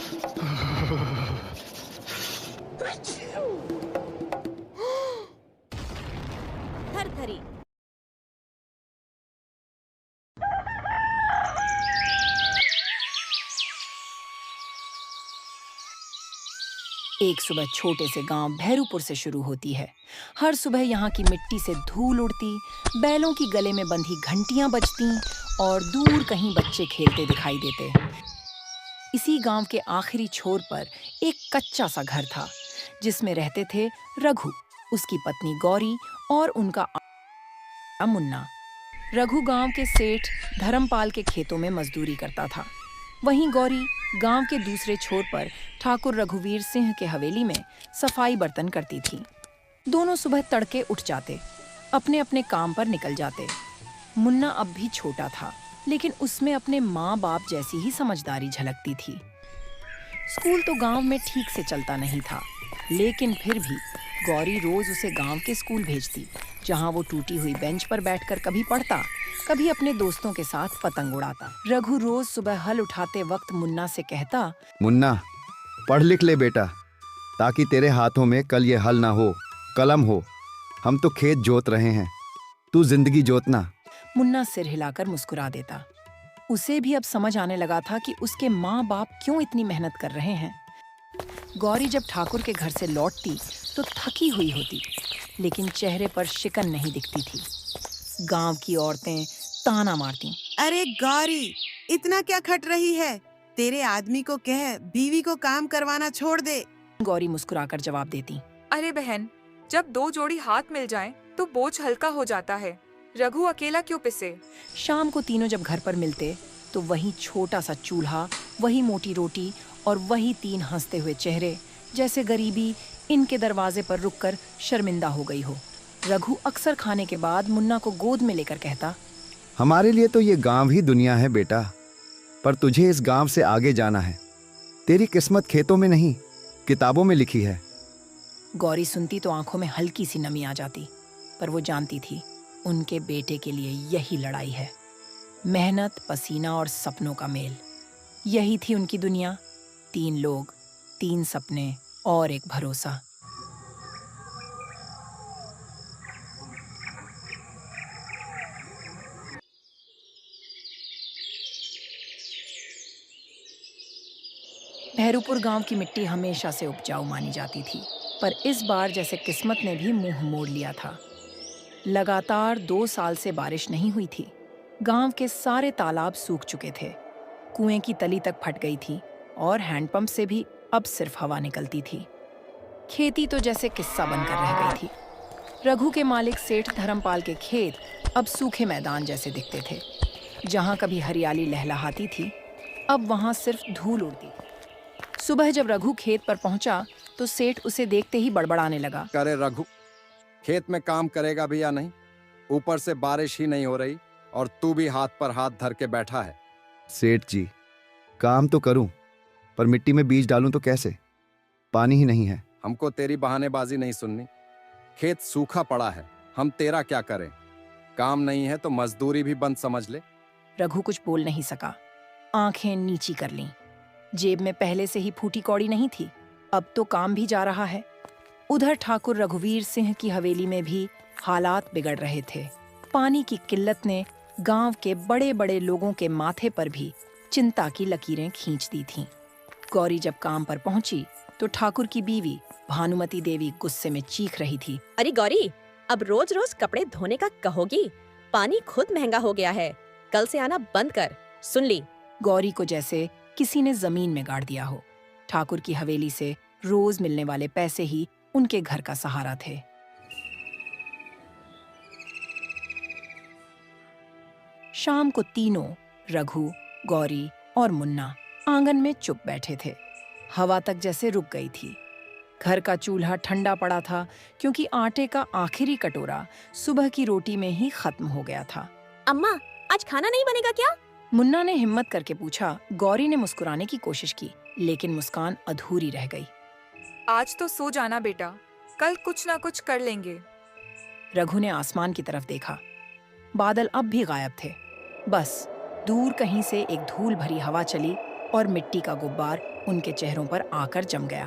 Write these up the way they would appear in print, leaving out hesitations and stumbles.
थरथरी। एक सुबह छोटे से गांव भैरूपुर से शुरू होती है। हर सुबह यहाँ की मिट्टी से धूल उड़ती, बैलों की गले में बंधी घंटियां बजती और दूर कहीं बच्चे खेलते दिखाई देते। इसी गांव के आखिरी छोर पर एक कच्चा सा घर था, जिसमें रहते थे रघु, उसकी पत्नी गौरी और उनका मुन्ना। रघु गांव के सेठ धर्मपाल के खेतों में मजदूरी करता था। वहीं गौरी गांव के दूसरे छोर पर ठाकुर रघुवीर सिंह के हवेली में सफाई बर्तन करती थी। दोनों सुबह तड़के उठ जाते, अपने अपने काम पर निकल जाते। मुन्ना अब भी छोटा था, लेकिन उसमें अपने माँ बाप जैसी ही समझदारी झलकती थी। स्कूल तो गांव में ठीक से चलता नहीं था, लेकिन फिर भी गौरी रोज उसे गांव के स्कूल भेजती, जहां वो टूटी हुई बेंच पर बैठकर कभी पढ़ता, कभी अपने दोस्तों के साथ पतंग उड़ाता। रघु रोज सुबह हल उठाते वक्त मुन्ना से कहता, मुन्ना, पढ़ लिख ले बेटा, ताकि तेरे हाथों में कल ये हल ना हो, कलम हो। हम तो खेत जोत रहे हैं, तू जिंदगी जोतना। मुन्ना सिर हिलाकर मुस्कुरा देता। उसे भी अब समझ आने लगा था कि उसके माँ बाप क्यों इतनी मेहनत कर रहे हैं। गौरी जब ठाकुर के घर से लौटती तो थकी हुई होती, लेकिन चेहरे पर शिकन नहीं दिखती थी। गांव की औरतें ताना मारती, अरे गौरी, इतना क्या खट रही है? तेरे आदमी को कह बीवी को काम करवाना छोड़ दे। गौरी मुस्कुराकर जवाब देती, अरे बहन, जब दो जोड़ी हाथ मिल जाएं, तो बोझ हल्का हो जाता है। रघु अकेला क्यों पिसे? शाम को तीनों जब घर पर मिलते तो वही छोटा सा चूल्हा, वही मोटी रोटी और वही तीन हंसते हुए चेहरे, जैसे गरीबी इनके दरवाजे पर रुककर शर्मिंदा हो गई हो। रघु अक्सर खाने के बाद मुन्ना को गोद में लेकर कहता, हमारे लिए तो ये गांव ही दुनिया है बेटा, पर तुझे इस गांव से आगे जाना है। तेरी किस्मत खेतों में नहीं, किताबों में लिखी है। गौरी सुनती तो आंखों में हल्की सी नमी आ जाती, पर वो जानती थी उनके बेटे के लिए यही लड़ाई है। मेहनत, पसीना और सपनों का मेल, यही थी उनकी दुनिया। 3 लोग, 3 सपने और एक भरोसा। भैरूपुर गांव की मिट्टी हमेशा से उपजाऊ मानी जाती थी, पर इस बार जैसे किस्मत ने भी मुंह मोड़ लिया था। लगातार 2 साल से बारिश नहीं हुई थी। गांव के सारे तालाब सूख चुके थे, कुएं की तली तक फट गई थी और हैंडपंप से भी अब सिर्फ हवा निकलती थी। खेती तो जैसे किस्सा बनकर रह गई थी। रघु के मालिक सेठ धर्मपाल के खेत अब सूखे मैदान जैसे दिखते थे। जहां कभी हरियाली लहलहाती थी, अब वहां सिर्फ धूल उड़ती थी। सुबह जब रघु खेत पर पहुंचा तो सेठ उसे देखते ही बड़बड़ाने लगा, करे रघु, खेत में काम करेगा भी या नहीं? ऊपर से बारिश ही नहीं हो रही और तू भी हाथ पर हाथ धर के बैठा है। सेठ जी, काम तो करूं, पर मिट्टी में बीज डालूं तो कैसे? पानी ही नहीं है। हमको तेरी बहानेबाजी नहीं सुननी। खेत सूखा पड़ा है, हम तेरा क्या करें? काम नहीं है तो मजदूरी भी बंद समझ ले। रघु कुछ बोल नहीं सका, आंखें नीची कर लीं। जेब में पहले से ही फूटी कौड़ी नहीं थी, अब तो काम भी जा रहा है। उधर ठाकुर रघुवीर सिंह की हवेली में भी हालात बिगड़ रहे थे। पानी की किल्लत ने गांव के बड़े बड़े लोगों के माथे पर भी चिंता की लकीरें खींच दी थीं। गौरी जब काम पर पहुंची तो ठाकुर की बीवी भानुमती देवी गुस्से में चीख रही थी, अरे गौरी, अब रोज रोज कपड़े धोने का कहोगी? पानी खुद महंगा हो गया है, कल से आना बंद कर, सुन ली? गौरी को जैसे किसी ने जमीन में गाड़ दिया हो। ठाकुर की हवेली से रोज मिलने वाले पैसे ही उनके घर का सहारा थे। शाम को तीनों, रघु, गौरी और मुन्ना, आंगन में चुप बैठे थे। हवा तक जैसे रुक गई थी। घर का चूल्हा ठंडा पड़ा था, क्योंकि आटे का आखिरी कटोरा सुबह की रोटी में ही खत्म हो गया था। अम्मा, आज खाना नहीं बनेगा क्या? मुन्ना ने हिम्मत करके पूछा। गौरी ने मुस्कुराने की कोशिश की, लेकिन मुस्कान अधूरी रह गई। आज तो सो जाना बेटा, कल कुछ ना कुछ कर लेंगे। रघु ने आसमान की तरफ देखा। बादल अब भी गायब थे। बस दूर कहीं से एक धूल भरी हवा चली और मिट्टी का गुब्बार उनके चेहरों पर आकर जम गया।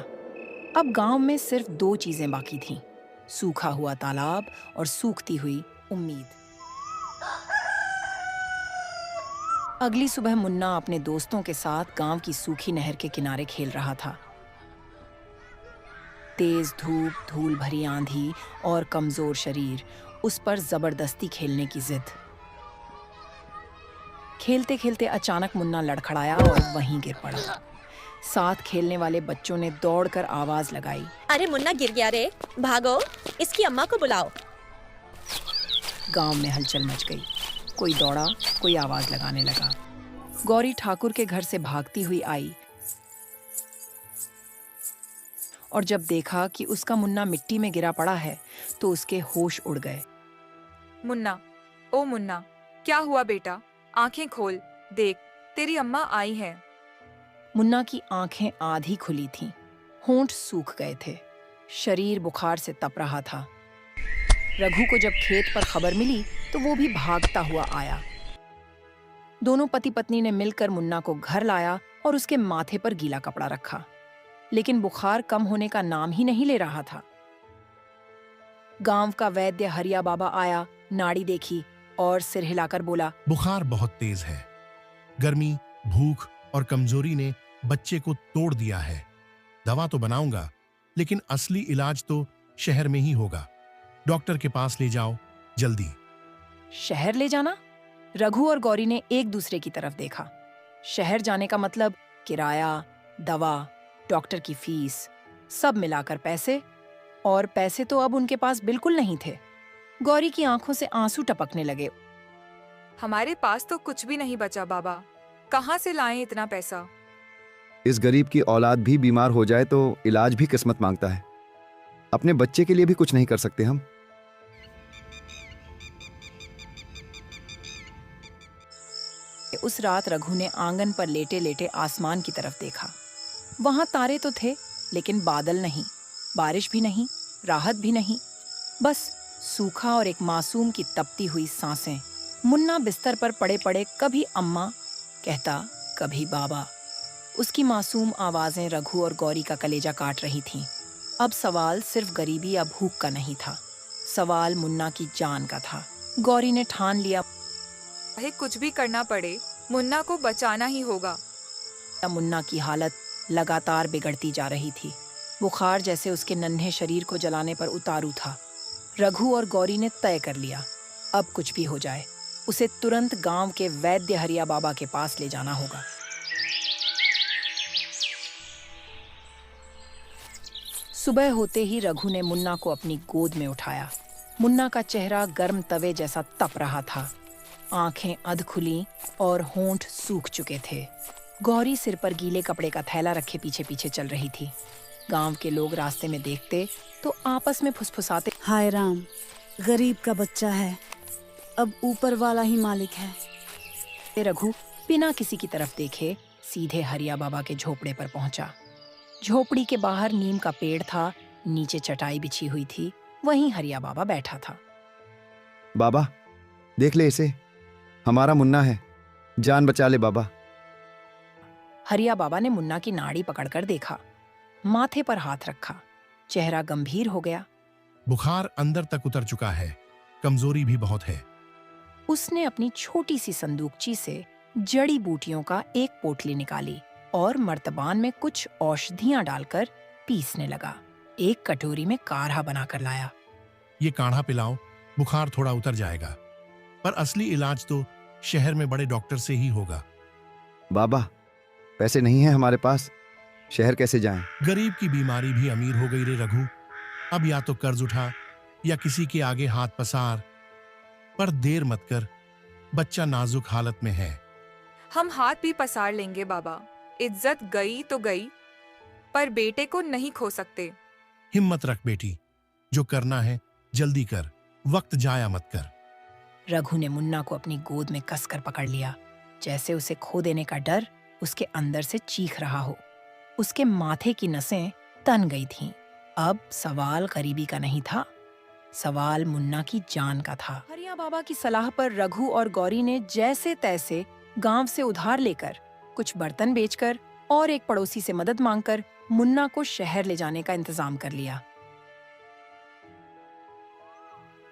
अब गांव में सिर्फ 2 चीजें बाकी थीं, सूखा हुआ तालाब और सूखती हुई उम्मीद। अगली सुबह मुन्ना अपने दोस्तों के साथ गांव की सूखी नहर के किनारे खेल रहा था। तेज धूप, धूल भरी आंधी और कमजोर शरीर उस पर जबरदस्ती खेलने की जिद। खेलते खेलते अचानक मुन्ना लड़खड़ाया और वहीं गिर पड़ा। साथ खेलने वाले बच्चों ने दौड़कर आवाज लगाई, अरे मुन्ना गिर गया रे, भागो, इसकी अम्मा को बुलाओ। गांव में हलचल मच गई। कोई दौड़ा, कोई आवाज लगाने लगा। गौरी ठाकुर के घर से भागती हुई आई और जब देखा कि उसका मुन्ना मिट्टी में गिरा पड़ा है तो उसके होश उड़ गए। मुन्ना, ओ मुन्ना, क्या हुआ बेटा? आंखें खोल, देख, तेरी अम्मा आई है। मुन्ना की आंखें आधी खुली थीं, होंठ सूख गए थे, शरीर बुखार से तप रहा था। रघु को जब खेत पर खबर मिली तो वो भी भागता हुआ आया। दोनों पति पत्नी ने मिलकर मुन्ना को घर लाया और उसके माथे पर गीला कपड़ा रखा, लेकिन बुखार कम होने का नाम ही नहीं ले रहा था। गांव का वैद्य हरिया बाबा आया, नाड़ी देखी और सिर हिलाकर बोला, बुखार बहुत तेज है। गर्मी, भूख और कमजोरी ने बच्चे को तोड़ दिया है। दवा तो बनाऊंगा, लेकिन असली इलाज तो शहर में ही होगा। डॉक्टर के पास ले जाओ, जल्दी। शहर ले जाना? रघु और गौरी ने एक दूसरे की तरफ देखा। शहर जाने का मतलब किराया, दवा, डॉक्टर की फीस, सब मिलाकर पैसे, और पैसे तो अब उनके पास बिल्कुल नहीं थे। गौरी की आंखों से आंसू टपकने लगे। हमारे पास तो कुछ भी नहीं बचा बाबा, कहाँ से लाएं इतना पैसा? इस गरीब की औलाद भी बीमार हो जाए तो इलाज भी किस्मत मांगता है। अपने बच्चे के लिए भी कुछ नहीं कर सकते हम? उस रात रघु ने आंगन पर लेटे लेटे आसमान की तरफ देखा। वहां तारे तो थे, लेकिन बादल नहीं, बारिश भी नहीं, राहत भी नहीं, बस सूखा और एक मासूम की तपती हुई सांसें। मुन्ना बिस्तर पर पड़े पड़े कभी अम्मा कहता, कभी बाबा। उसकी मासूम आवाजें रघु और गौरी का कलेजा काट रही थीं। अब सवाल सिर्फ गरीबी या भूख का नहीं था, सवाल मुन्ना की जान का था। गौरी ने ठान लिया, चाहे कुछ भी करना पड़े, मुन्ना को बचाना ही होगा। मुन्ना की हालत लगातार बिगड़ती जा रही थी। बुखार जैसे उसके नन्हे शरीर को जलाने पर उतारू था। रघु और गौरी ने तय कर लिया, अब कुछ भी हो जाए उसे तुरंत गांव के वैद्य हरिया बाबा के पास ले जाना होगा। सुबह होते ही रघु ने मुन्ना को अपनी गोद में उठाया। मुन्ना का चेहरा गर्म तवे जैसा तप रहा था, आंखें अध खुली और होंठ सूख चुके थे। गौरी सिर पर गीले कपड़े का थैला रखे पीछे पीछे चल रही थी। गांव के लोग रास्ते में देखते तो आपस में फुसफुसाते, हाय राम, गरीब का बच्चा है, अब ऊपर वाला ही मालिक है। रघु बिना किसी की तरफ देखे सीधे हरिया बाबा के झोपड़े पर पहुंचा। झोपड़ी के बाहर नीम का पेड़ था, नीचे चटाई बिछी हुई थी, वहीं हरिया बाबा बैठा था। बाबा, देख ले इसे, हमारा मुन्ना है, जान बचा ले बाबा। हरिया बाबा ने मुन्ना की नाड़ी पकड़कर देखा, माथे पर हाथ रखा, चेहरा गंभीर हो गया। बुखार अंदर तक उतर चुका है, कमजोरी भी बहुत है। उसने अपनी छोटी सी संदूकची से जड़ी बूटियों का एक पोटली निकाली और मर्तबान में कुछ औषधियां डालकर पीसने लगा। एक कटोरी में काढ़ा बनाकर लाया। ये काढ़ा पिलाओ, बुखार थोड़ा उतर जाएगा, पर असली इलाज तो शहर में बड़े डॉक्टर से ही होगा। बाबा, पैसे नहीं है हमारे पास, शहर कैसे जाएं? गरीब की बीमारी भी अमीर हो गई रे रघु। अब या तो कर्ज उठा या किसी के आगे हाथ पसार, पर देर मत कर, बच्चा नाजुक हालत में है। हम हाथ भी पसार लेंगे बाबा, इज्जत गई तो गई, पर बेटे को नहीं खो सकते। हिम्मत रख बेटी, जो करना है जल्दी कर, वक्त जाया मत कर। रघु ने मुन्ना को अपनी गोद में कसकर पकड़ लिया, जैसे उसे खो देने का डर उसके अंदर से चीख रहा हो। उसके माथे की नसें तन गई थीं। अब सवाल गरीबी का नहीं था, सवाल मुन्ना की जान का था। हरिया बाबा की सलाह पर रघु और गौरी ने जैसे तैसे गांव से उधार लेकर कुछ बर्तन बेचकर और एक पड़ोसी से मदद मांगकर मुन्ना को शहर ले जाने का इंतजाम कर लिया।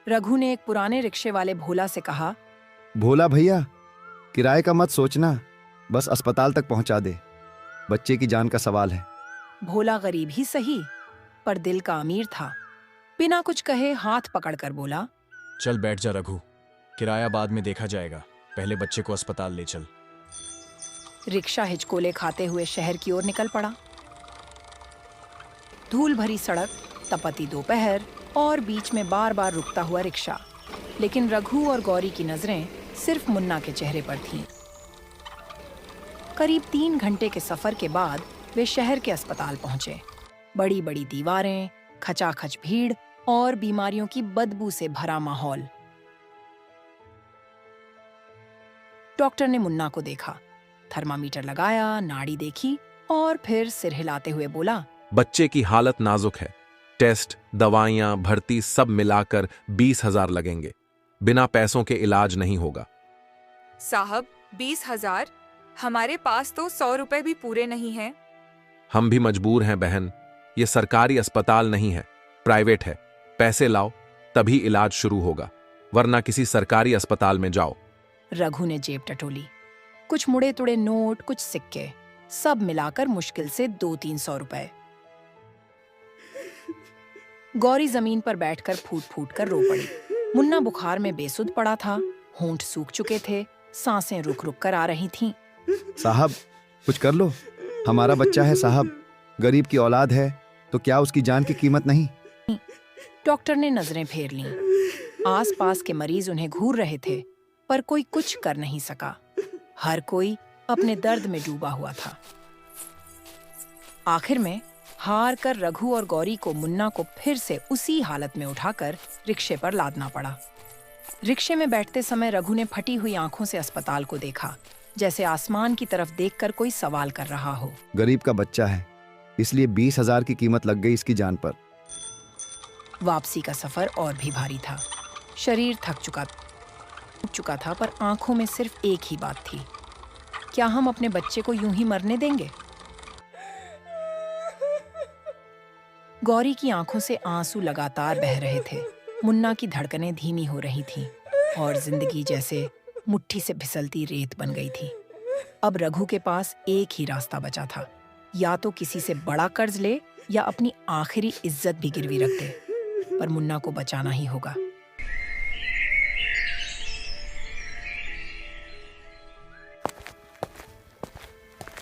रघु ने एक पुराने रिक्शे वाले भोला से कहा, भोला भैया, किराए का मत सोचना, बस अस्पताल तक पहुंचा दे, बच्चे की जान का सवाल है। भोला गरीब ही सही पर दिल का अमीर था। बिना कुछ कहे हाथ पकड़कर बोला, चल बैठ जा रघु, किराया बाद में देखा जाएगा, पहले बच्चे को अस्पताल ले चल। रिक्शा हिचकोले खाते हुए शहर की ओर निकल पड़ा। धूल भरी सड़क, तपती दोपहर और बीच में बार बार रुकता हुआ रिक्शा, लेकिन रघु और गौरी की नजरें सिर्फ मुन्ना के चेहरे पर थीं। करीब 3 घंटे के सफर के बाद वे शहर के अस्पताल पहुंचे। बड़ी बड़ी दीवारें, खचाखच भीड़ और बीमारियों की बदबू से भरा माहौल। डॉक्टर ने मुन्ना को देखा, थर्मामीटर लगाया, नाड़ी देखी और फिर सिर हिलाते हुए बोला, बच्चे की हालत नाजुक है, टेस्ट, दवाइयां, भर्ती सब मिलाकर 20,000 लगेंगे, बिना पैसों के इलाज नहीं होगा। साहब 20,000? हमारे पास तो 100 रुपए भी पूरे नहीं हैं। हम भी मजबूर हैं बहन, ये सरकारी अस्पताल नहीं है, प्राइवेट है, पैसे लाओ तभी इलाज शुरू होगा, वरना किसी सरकारी अस्पताल में जाओ। रघु ने जेब टटोली, कुछ मुड़े तुड़े नोट, कुछ सिक्के, सब मिलाकर मुश्किल से 200-300 रुपए। गौरी जमीन पर बैठकर फूट फूट कर रो पड़ी। मुन्ना बुखार में बेसुध पड़ा था, होंठ सूख चुके थे, सांसें रुक रुक कर आ रही थीं। साहब कुछ कर लो, हमारा बच्चा है साहब, गरीब की औलाद है तो क्या उसकी जान की कीमत नहीं। डॉक्टर ने नजरें फेर लीं। आसपास के मरीज उन्हें घूर रहे थे, पर कोई कुछ कर नहीं सका। हर कोई अपने दर्द में डूबा हुआ था। आखिर में हार कर रघु और गौरी को मुन्ना को फिर से उसी हालत में उठाकर रिक्शे पर लादना पड़ा। रिक्शे में बैठते समय रघु ने फटी हुई आंखों से अस्पताल को देखा, जैसे आसमान की तरफ देखकर कोई सवाल कर रहा हो। गरीब का बच्चा है, इसलिए 20,000 की कीमत लग गई इसकी जान पर। वापसी का सफर और भी भारी था। शरीर थक चुका था, पर आंखों में सिर्फ एक ही बात थी, क्या हम अपने बच्चे को यूं ही मरने देंगे? गौरी की आंखों से आंसू लगातार बह रहे थे। मुन्ना की धड़कनें धीमी हो रही थीं और जिंदगी जैसे मुट्ठी से फिसलती रेत बन गई थी। अब रघु के पास एक ही रास्ता बचा था, या तो किसी से बड़ा कर्ज ले या अपनी आखिरी इज्जत भी गिरवी रख दे, पर मुन्ना को बचाना ही होगा।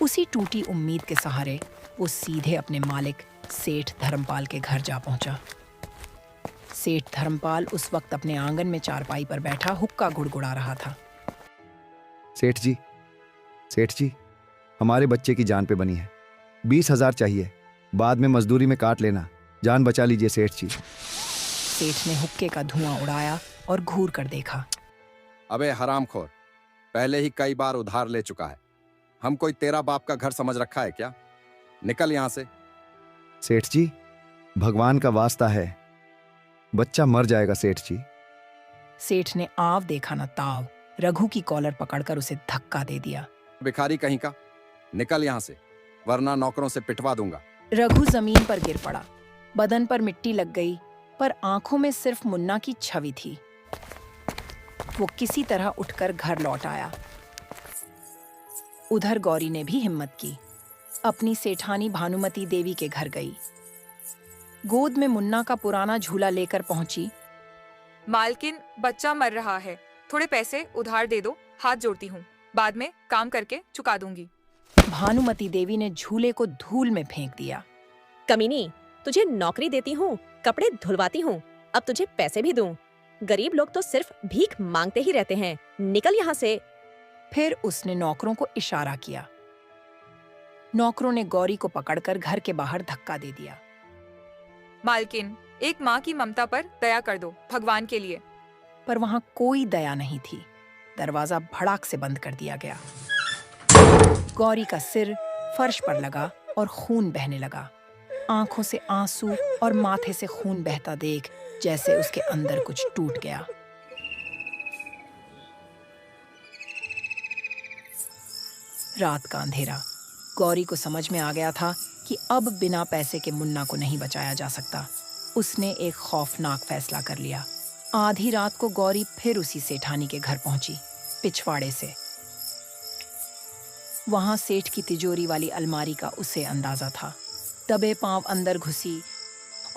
उसी टूटी उम्मीद के सहारे वो सीधे अपने मालिक सेठ धर्मपाल के घर जा पहुंचा। सेठ धर्मपाल उस वक्त अपने आंगन में चारपाई पर बैठा हुक्का गुड़गुड़ा रहा था। सेठ जी, हमारे बच्चे की जान पे बनी है, 20,000 चाहिए, बाद में मजदूरी में काट लेना, जान बचा लीजिए सेठ जी। सेठ ने हुक्के का धुआं उड़ाया और घूर कर देखा। अबे हरामखोर, पहले ही कई बार उधार ले चुका है, हम कोई तेरा बाप का घर समझ रखा है क्या? निकल यहां से। सेठ जी, भगवान का वास्ता है, बच्चा मर जाएगा सेठ जी। सेठ ने आव देखा न ताव, रघु की कॉलर पकड़कर उसे धक्का दे दिया। भिखारी कहीं का, निकल यहां से, वरना नौकरों से पिटवा दूंगा। रघु जमीन पर गिर पड़ा, बदन पर मिट्टी लग गई, पर आंखों में सिर्फ मुन्ना की छवि थी। वो किसी तरह उठकर घर लौट आया। उधर गौरी ने भी हिम्मत की, अपनी सेठानी भानुमती देवी के घर गई। गोद में मुन्ना का पुराना झूला लेकर पहुंची। मालकिन, बच्चा मर रहा है, थोड़े पैसे उधार दे दो, हाथ जोड़ती हूँ, बाद में काम करके चुका दूंगी। भानुमती देवी ने झूले को धूल में फेंक दिया। कमीनी, तुझे नौकरी देती हूँ, कपड़े धुलवाती हूँ, अब तुझे पैसे भी दूं। गरीब लोग तो सिर्फ भीख मांगते ही रहते हैं, निकल यहाँ से। फिर उसने नौकरों को इशारा किया। नौकरों ने गौरी को पकड़कर घर के बाहर धक्का दे दिया। मालकिन, एक माँ की ममता पर दया कर दो, भगवान के लिए। पर वहां कोई दया नहीं थी। दरवाजा भड़ाक से बंद कर दिया गया। गौरी का सिर फर्श पर लगा और खून बहने लगा। आंखों से आंसू और माथे से खून बहता देख जैसे उसके अंदर कुछ टूट गया। रात का अंधेरा। गौरी को समझ में आ गया था कि अब बिना पैसे के मुन्ना को नहीं बचाया जा सकता। उसने एक खौफनाक फैसला कर लिया। आधी रात को गौरी फिर उसी सेठानी के घर पहुंची, पिछवाड़े से। वहां सेठ की तिजोरी वाली अलमारी का उसे अंदाजा था। दबे पांव अंदर घुसी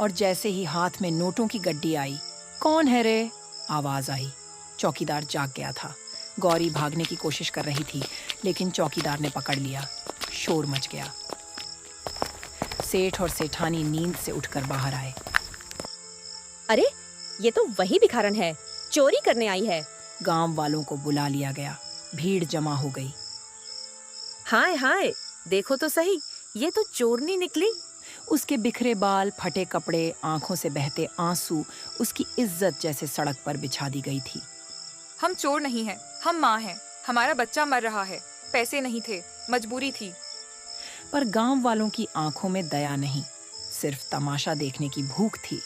और जैसे ही हाथ में नोटों की गड्डी आई, "कौन है रे?" आवाज आई। चौकीदार जाग गया था। गौरी भागने की कोशिश कर रही थी, लेकिन चौकीदार ने पकड़ लिया। शोर मच गया। सेठ और सेठानी नींद से उठकर बाहर आए। अरे, ये तो वही भिखारन है, चोरी करने आई है। गांव वालों को बुला लिया गया। भीड़ जमा हो गई। हाय हाय, देखो तो सही, ये तो चोरनी निकली। उसके बिखरे बाल, फटे कपड़े, आंखों से बहते आंसू उसकी इज्जत जैसे सड़क पर बिछा दी गई थी। हम चोर नहीं हैं, हम माँ हैं। हमारा बच्चा मर रहा है। पैसे नहीं थे, मजबूरी थी। पर गांव वालों की आंखों में दया नहीं, सिर्फ तमाशा देखने की भूख थी।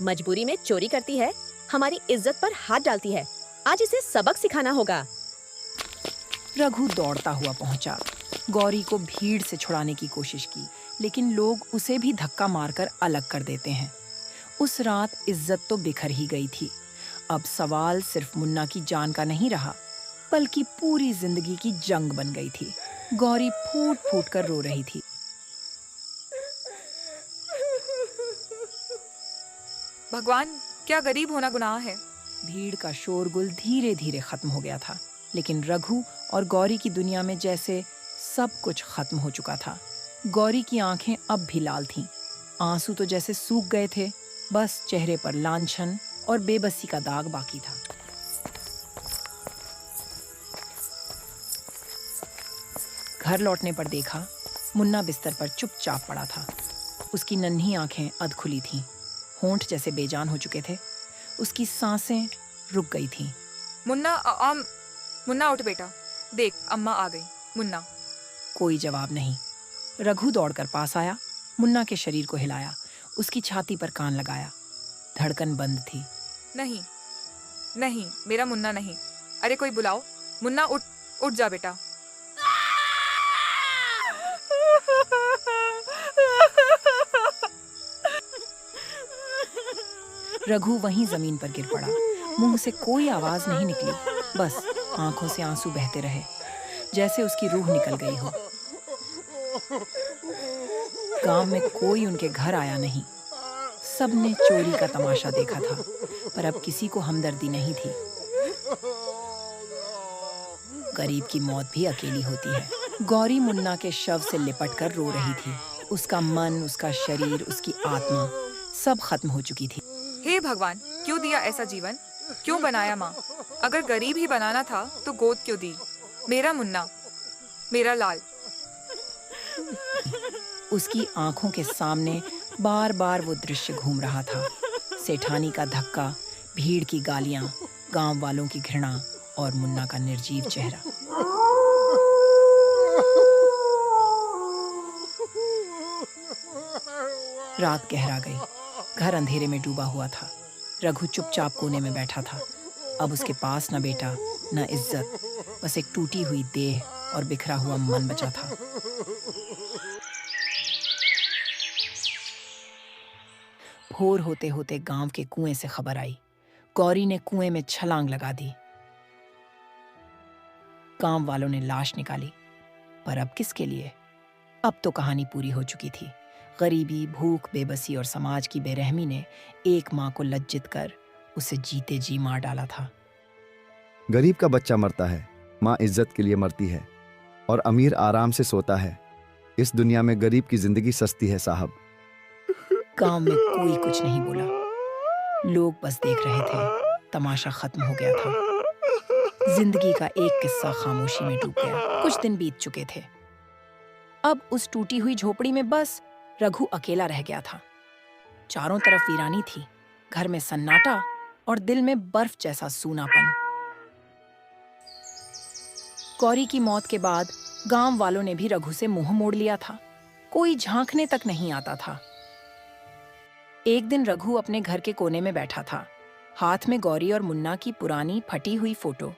मजबूरी में चोरी करती है, हमारी इज्जत पर हाथ डालती है। आज इसे सबक सिखाना होगा। रघु दौड़ता हुआ पहुंचा। गौरी को भीड़ से छुड़ाने की कोशिश की, लेकिन लोग उसे भी धक्का मारकर अलग कर देते हैं। उस रात इज्जत तो बिखर ही गई थी। अब सवाल सिर्फ मुन्ना की जान का नहीं रहा, बल्कि पूरी जिंदगी की जंग बन गई थी। गौरी फूट फूट कर रो रही थी। भगवान, क्या गरीब होना गुनाह है? भीड़ का शोरगुल धीरे धीरे खत्म हो गया था, लेकिन रघु और गौरी की दुनिया में जैसे सब कुछ खत्म हो चुका था। गौरी की आंखें अब भी लाल थीं। आंसू तो जैसे सूख गए थे, बस चेहरे पर लांछन और बेबसी का दाग बाकी था। घर लौटने पर देखा, मुन्ना बिस्तर पर चुपचाप पड़ा था। उसकी नन्ही आंखें अधखुली थीं, होंठ जैसे बेजान हो चुके थे। उसकी सांसें रुक गई थीं। मुन्ना उठ बेटा, देख अम्मा आ गई। मुन्ना। कोई जवाब नहीं। रघु दौड़कर पास आया, मुन्ना के शरीर को हिलाया, उसकी छाती पर कान लगाया। धड़कन बंद थी। नहीं नहीं, मेरा मुन्ना नहीं। अरे कोई बुलाओ। मुन्ना उठ, उठ जा बेटा। रघु वहीं जमीन पर गिर पड़ा। मुंह से कोई आवाज नहीं निकली, बस आंखों से आंसू बहते रहे, जैसे उसकी रूह निकल गई हो। गांव में कोई उनके घर आया नहीं। सबने चोरी का तमाशा देखा था, पर अब किसी को हमदर्दी नहीं थी। गरीब की मौत भी अकेली होती है। गौरी मुन्ना के शव से लिपट कर रो रही थी। उसका मन, उसका शरीर, उसकी आत्मा सब खत्म हो चुकी थी। हे भगवान, क्यों दिया ऐसा जीवन? क्यों बनाया माँ? अगर गरीब ही बनाना था तो गोद क्यों दी? मेरा मुन्ना, मेरा लाल। उसकी आंखों के सामने बार बार वो दृश्य घूम रहा था। सेठानी का धक्का, भीड़ की गालियां, गांव वालों की घृणा और मुन्ना का निर्जीव चेहरा। रात गहरा गई। घर अंधेरे में डूबा हुआ था। रघु चुपचाप कोने में बैठा था। अब उसके पास न बेटा, न इज्जत, बस एक टूटी हुई देह और बिखरा हुआ मन बचा था। भोर होते होते गांव के कुएं से खबर आई। गौरी ने कुएं में छलांग लगा दी। गांव वालों ने लाश निकाली, पर अब किसके लिए? अब तो कहानी पूरी हो चुकी थी। गरीबी, भूख, बेबसी और समाज की बेरहमी ने एक माँ को लज्जित कर उसे जीते जी मार डाला था। गरीब का बच्चा मरता है, माँ इज्जत के लिए मरती है और अमीर आराम से सोता है। इस दुनिया में गरीब की जिंदगी सस्ती है साहब। गांव में कोई कुछ नहीं बोला। लोग बस देख रहे थे। तमाशा खत्म हो गया था। जिंदगी का एक किस्सा खामोशी में डूब गया। कुछ दिन बीत चुके थे। अब उस टूटी हुई झोपड़ी में बस रघु अकेला रह गया था। चारों तरफ वीरानी थी, घर में सन्नाटा और दिल में बर्फ जैसा सूनापन। गौरी की मौत के बाद गांव वालों ने भी रघु से मुंह मोड़ लिया था। कोई झांकने तक नहीं आता था। एक दिन रघु अपने घर के कोने में बैठा था। हाथ में गौरी और मुन्ना की पुरानी फटी हुई फोटो,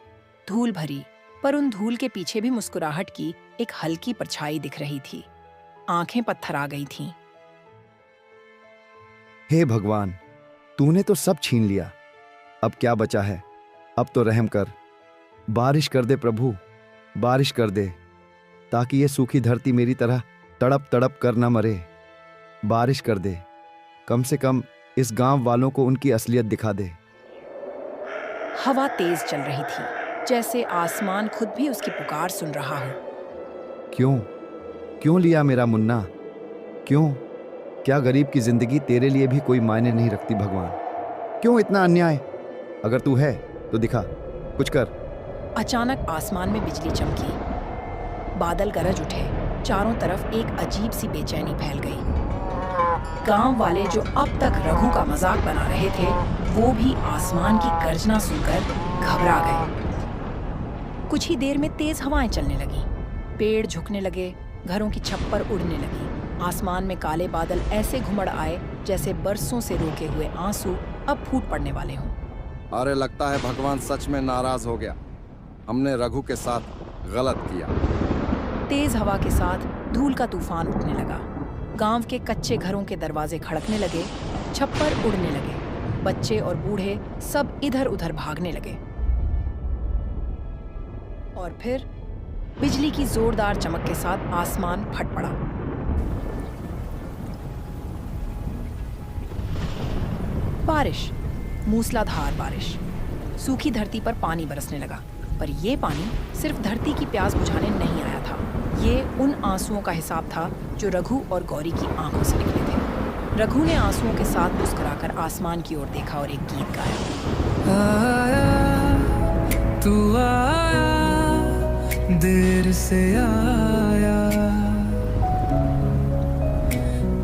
धूल भरी, पर उन धूल के पीछे भी मुस्कुराहट की एक हल्की परछाई दिख रही थी। आंखें पत्थर आ गई थीं। हे भगवान, तूने तो सब छीन लिया, अब क्या बचा है? अब तो रहम कर, बारिश कर दे प्रभु, बारिश कर दे, ताकि ये सूखी धरती मेरी तरह तड़प तड़प कर न मरे। बारिश कर दे, कम से कम इस गांव वालों को उनकी असलियत दिखा दे। हवा तेज चल रही थी, जैसे आसमान खुद भी उसकी पुकार सुन रहा हो। क्यों क्यों लिया मेरा मुन्ना? क्यों? क्या गरीब की जिंदगी तेरे लिए भी कोई मायने नहीं रखती भगवान? क्यों इतना अन्याय? अगर तू है तो दिखा, कुछ कर। अचानक आसमान में बिजली चमकी, बादल गरज उठे, चारों तरफ एक अजीब सी बेचैनी फैल गई। गांव वाले जो अब तक रघु का मजाक बना रहे थे, वो भी आसमान की गर्जना सुनकर घबरा गए। कुछ ही देर में तेज हवाएं चलने लगी, पेड़ झुकने लगे, घरों की छप्पर उड़ने लगी। आसमान में काले बादल ऐसे घुमड़ आए जैसे बरसों से रोके हुए आंसू अब फूट पड़ने वाले हों। अरे लगता है भगवान सच में नाराज हो गया। हमने रघु के साथ गलत किया। तेज हवा के साथ धूल का तूफान उठने लगा। गांव के कच्चे घरों के दरवाजे खड़कने लगे, छप्पर उड़ने लगे, बच्चे और बूढ़े सब इधर उधर भागने लगे। और फिर बिजली की जोरदार चमक के साथ आसमान फट पड़ा। बारिश, मूसलाधार बारिश। सूखी धरती पर पानी बरसने लगा, पर यह पानी सिर्फ धरती की प्यास बुझाने नहीं आया था। ये उन आंसुओं का हिसाब था जो रघु और गौरी की आंखों से निकले थे। रघु ने आंसुओं के साथ मुस्कुराकर आसमान की ओर देखा और एक गीत गाया। आया तू आया, देर से आया,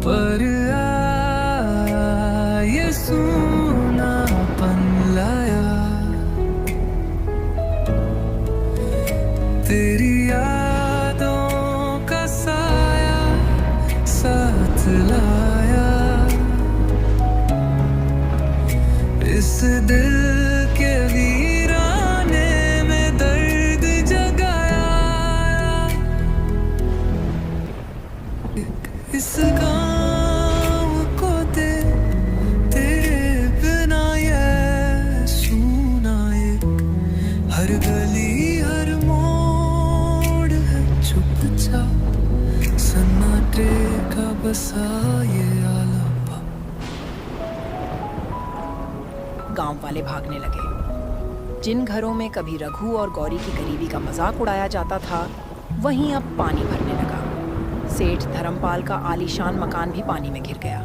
पर आया ये सूनापन लाया। तेरी यादों का साया साथ लाया, इस दिल के वीराने में दर्द जगाया। इस गाँव को दे, तेरे बिना ये सूना एक, हर गली हर मोड़ है चुपचाप, सन्नाटे का बसा ये आलापा। गांव वाले भागने लगे। जिन घरों में कभी रघु और गौरी की गरीबी का मजाक उड़ाया जाता था, वहीं अब पानी भरने लगा। सेठ धर्मपाल का आलीशान मकान भी पानी में घिर गया।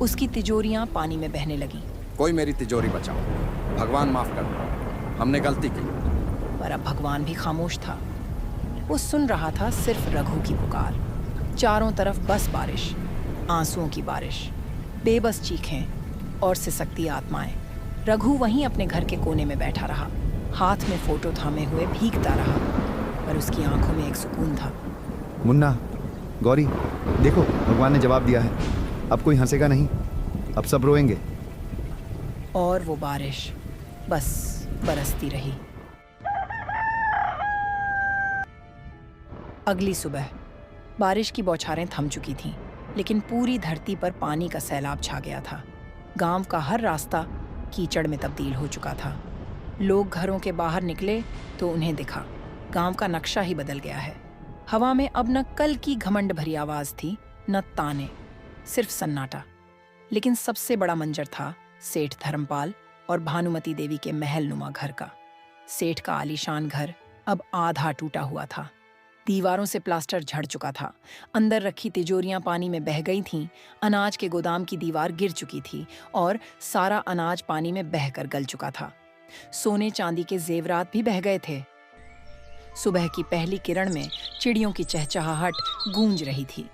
उसकी तिजोरियां पानी में बहने लगी। कोई मेरी तिजोरी बचाओ, भगवान माफ कर दो, हमने गलती की। पर अब भगवान भी खामोश था। वो सुन रहा था सिर्फ रघु की पुकार। चारों तरफ बस बारिश, आंसुओं की बारिश, बेबस चीखें और सिसकती आत्माएं। रघु वहीं अपने घर के कोने में बैठा रहा, हाथ में फोटो थामे हुए भीगता रहा, पर उसकी आंखों में एक सुकून था। मुन्ना, गौरी, देखो भगवान ने जवाब दिया है। अब कोई हंसेगा नहीं, अब सब रोएंगे। और वो बारिश बस बरसती रही। अगली सुबह बारिश की बौछारें थम चुकी थीं, लेकिन पूरी धरती पर पानी का सैलाब छा गया था। गांव का हर रास्ता कीचड़ में तब्दील हो चुका था। लोग घरों के बाहर निकले तो उन्हें दिखा, गांव का नक्शा ही बदल गया है। हवा में अब न कल की घमंड भरी आवाज थी, न ताने, सिर्फ सन्नाटा। लेकिन सबसे बड़ा मंजर था सेठ धर्मपाल और भानुमती देवी के महलनुमा घर का। सेठ का आलीशान घर अब आधा टूटा हुआ था। दीवारों से प्लास्टर झड़ चुका था, अंदर रखी तिजोरियां पानी में बह गई थीं, अनाज के गोदाम की दीवार गिर चुकी थी और सारा अनाज पानी में बहकर गल चुका था। सोने चांदी के जेवरात भी बह गए थे। सुबह की पहली किरण में चिड़ियों की चहचहाहट गूंज रही थी,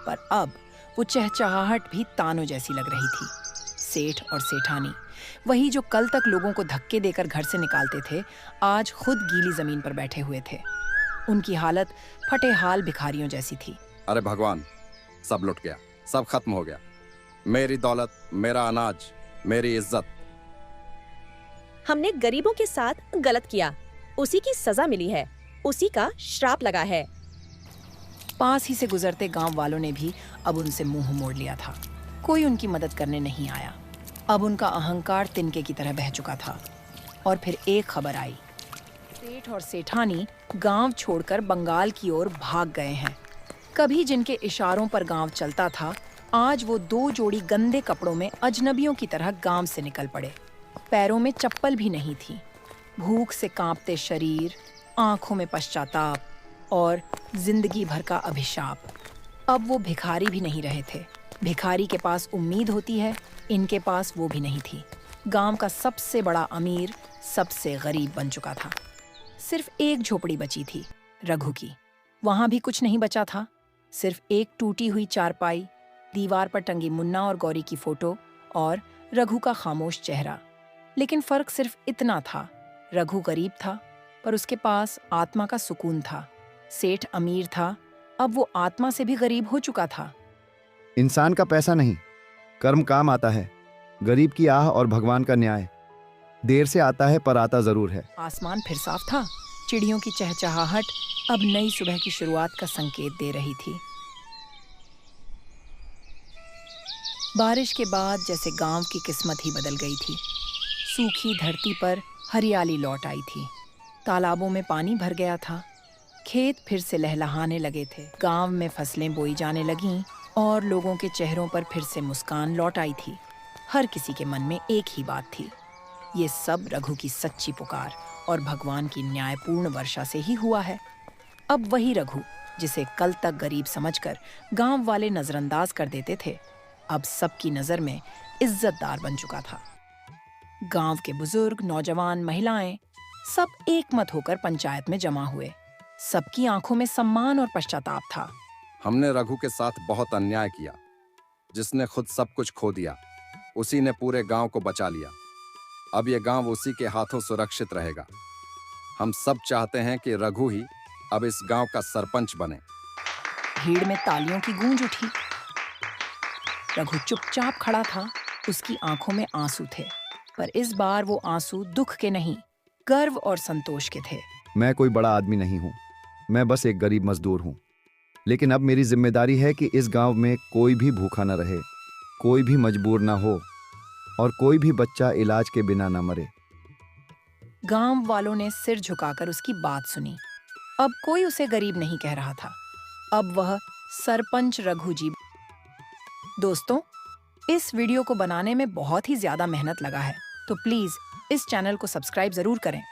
पर अब वो चहचहाहट भी तानों जैसी लग रही थी। सेठ और सेठानी, वही जो कल तक लोगों को धक्के देकर घर से निकालते थे, आज खुद गीली जमीन पर बैठे हुए थे। उनकी हालत फटे हाल भिखारियों जैसी थी। अरे भगवान, सब लुट गया, सब खत्म हो गया। मेरी दौलत, मेरा अनाज, मेरी इज्जत। हमने गरीबों के साथ गलत किया, उसी की सजा मिली है, उसी का श्राप लगा है। पास ही से गुजरते गांव वालों ने भी अब उनसे मुंह मोड़ लिया था। कोई उनकी मदद करने नहीं आया। अब उनका अहंकार तिनके की तरह बह चुका था। और फिर एक खबर आई, सेठ और सेठानी गांव छोड़कर बंगाल की ओर भाग गए हैं। कभी जिनके इशारों पर गांव चलता था, आज वो 2 जोड़ी गंदे कपड़ों में अजनबियों की तरह गांव से निकल पड़े। पैरों में चप्पल भी नहीं थी। भूख से कांपते शरीर, आंखों में पश्चाताप और जिंदगी भर का अभिशाप। अब वो भिखारी भी नहीं रहे थे। भिखारी के पास उम्मीद होती है, इनके पास वो भी नहीं थी। गांव का सबसे बड़ा अमीर सबसे गरीब बन चुका था। सिर्फ एक झोपड़ी बची थी, रघु की। वहां भी कुछ नहीं बचा था, सिर्फ एक टूटी हुई चारपाई, दीवार पर टंगी मुन्ना और गौरी की फोटो और रघु का खामोश चेहरा। लेकिन फर्क सिर्फ इतना था, रघु गरीब था पर उसके पास आत्मा का सुकून था। सेठ अमीर था, अब वो आत्मा से भी गरीब हो चुका था। इंसान का पैसा नहीं, कर्म काम आता है। गरीब की आह और भगवान का न्याय देर से आता है पर आता जरूर है। आसमान फिर साफ था। चिड़ियों की चहचहाहट अब नई सुबह की शुरुआत का संकेत दे रही थी। बारिश के बाद जैसे गांव की किस्मत ही बदल गई थी। सूखी धरती पर हरियाली लौट आई थी। तालाबों में पानी भर गया था। खेत फिर से लहलहाने लगे थे। गांव में फसलें बोई जाने लगीं और लोगों के चेहरों पर फिर से मुस्कान लौट आई थी। हर किसी के मन में एक ही बात थी, ये सब रघु की सच्ची पुकार और भगवान की न्यायपूर्ण वर्षा से ही हुआ है। अब वही रघु जिसे कल तक गरीब समझकर गांव वाले नजरअंदाज कर देते थे, अब सबकी नजर में इज्जतदार बन चुका था। गांव के बुजुर्ग, नौजवान, महिलाएं सब एकमत होकर पंचायत में जमा हुए। सबकी आंखों में सम्मान और पश्चाताप था। हमने रघु के साथ बहुत अन्याय किया। जिसने खुद सब कुछ खो दिया, उसी ने पूरे गांव को बचा लिया। अब ये गांव उसी के हाथों सुरक्षित रहेगा। हम सब चाहते हैं कि रघु ही अब इस गांव का सरपंच बने। भीड़ में तालियों की गूंज उठी। रघु चुपचाप खड़ा था। उसकी आंखों में आंसू थे, पर इस बार वो आंसू दुख के नहीं, गर्व और संतोष के थे। मैं कोई बड़ा आदमी नहीं हूं, मैं बस एक गरीब मजदूर हूं। लेकिन अब मेरी जिम्मेदारी है कि इस गांव में कोई भी भूखा न रहे, कोई भी मजबूर ना हो और कोई भी बच्चा इलाज के बिना न मरे। गांव वालों ने सिर झुकाकर उसकी बात सुनी। अब कोई उसे गरीब नहीं कह रहा था, अब वह सरपंच रघु जी। दोस्तों, इस वीडियो को बनाने में बहुत ही ज्यादा मेहनत लगा है, तो प्लीज इस चैनल को सब्सक्राइब जरूर करें।